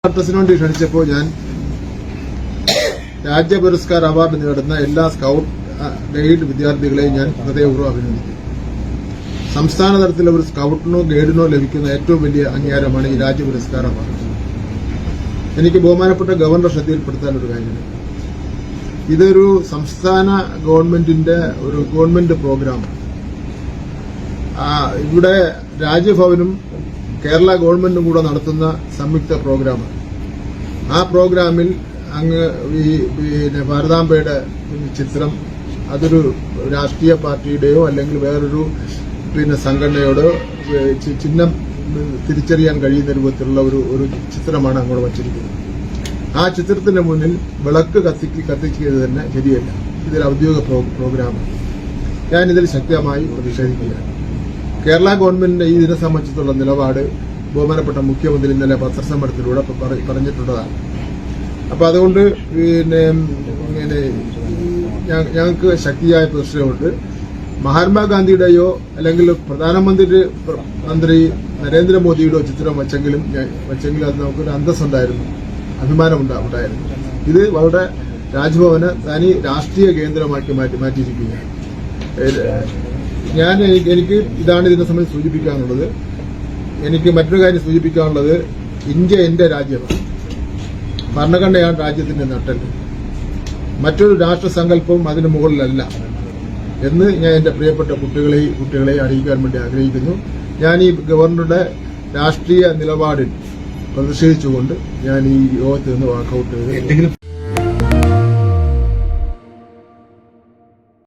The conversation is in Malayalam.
പ്രസിഡന്റ് ക്ഷണിച്ചപ്പോൾ ഞാൻ രാജ്യ പുരസ്കാർ അവാർഡ് നേടുന്ന എല്ലാ സ്കൌട്ട് ഗൈഡ് വിദ്യാർത്ഥികളെയും ഞാൻ ഹൃദയപൂർവ്വം അഭിനന്ദിക്കുന്നു. സംസ്ഥാന തലത്തിലെ ഒരു സ്കൌട്ടിനോ ഗൈഡിനോ ലഭിക്കുന്ന ഏറ്റവും വലിയ അംഗീകാരമാണ് ഈ രാജ്യ പുരസ്കാർ അവാർഡ്. എനിക്ക് ബഹുമാനപ്പെട്ട ഗവർണർ ശ്രദ്ധയിൽപ്പെടുത്താൻ ഒരു കാര്യമാണ്. ഇതൊരു സംസ്ഥാന ഗവൺമെന്റിന്റെ ഒരു ഗവൺമെന്റ് പ്രോഗ്രാമാണ്. ഇവിടെ രാജ്ഭവനും കേരള ഗവൺമെന്റും കൂടെ നടത്തുന്ന സംയുക്ത പ്രോഗ്രാമാണ്. ആ പ്രോഗ്രാമിൽ അങ്ങ് ഭാരതാംബയുടെ ചിത്രം അതൊരു രാഷ്ട്രീയ പാർട്ടിയുടെയോ അല്ലെങ്കിൽ വേറൊരു സംഘടനയോടോ ചിഹ്നം തിരിച്ചറിയാൻ കഴിയുന്ന രൂപത്തിലുള്ള ഒരു ചിത്രമാണ് അങ്ങോട്ട് വച്ചിരിക്കുന്നത്. ആ ചിത്രത്തിന്റെ മുന്നിൽ വിളക്ക് കത്തിക്കുന്നത് തന്നെ ശരിയല്ല. ഇതൊരു ഔദ്യോഗിക പ്രോഗ്രാമാണ്. ഞാനിതിൽ ശക്തമായി പ്രതിഷേധിക്കുകയാണ്. കേരള ഗവൺമെന്റിന്റെ ഈ ഇതിനെ സംബന്ധിച്ചുള്ള നിലപാട് ബഹുമാനപ്പെട്ട മുഖ്യമന്ത്രി ഇന്നലെ പത്രസമ്മേളനത്തിലൂടെ പറഞ്ഞിട്ടുള്ളതാണ്. അപ്പൊ അതുകൊണ്ട് ഞങ്ങൾക്ക് ശക്തിയായ പ്രശ്നമുണ്ട്. മഹാത്മാഗാന്ധിയുടെയോ അല്ലെങ്കിൽ പ്രധാനമന്ത്രി നരേന്ദ്രമോദിയുടെയോ ചിത്രം വെച്ചെങ്കിലും അത് നമുക്കൊരു അന്തസ്സുണ്ടായിരുന്നു, അഭിമാനമുണ്ടായിരുന്നു. ഇത് വളരെ രാജ്ഭവന് തനി രാഷ്ട്രീയ കേന്ദ്രമാക്കി മാറ്റിയിരിക്കുകയാണ്. എനിക്ക് ഇതാണ് ഇതിനെ സംബന്ധിച്ച് സൂചിപ്പിക്കാനുള്ളത്. എനിക്ക് മറ്റൊരു കാര്യം സൂചിപ്പിക്കാനുള്ളത്, ഇന്ത്യ എന്റെ രാജ്യമാണ്. ഭരണഘടനയാണ് രാജ്യത്തിന്റെ നട്ടെല്ല്. മറ്റൊരു രാഷ്ട്രസങ്കല്പവും അതിന് മുകളിലല്ല എന്ന് ഞാൻ എന്റെ പ്രിയപ്പെട്ട കുട്ടികളെ അറിയിക്കാൻ വേണ്ടി ആഗ്രഹിക്കുന്നു. ഞാൻ ഈ ഗവർണറുടെ രാഷ്ട്രീയ നിലപാടിൽ പ്രതിഷേധിച്ചുകൊണ്ട് ഞാൻ ഈ യോഗത്തിൽ നിന്ന് വാക്കൌട്ട് ചെയ്തു.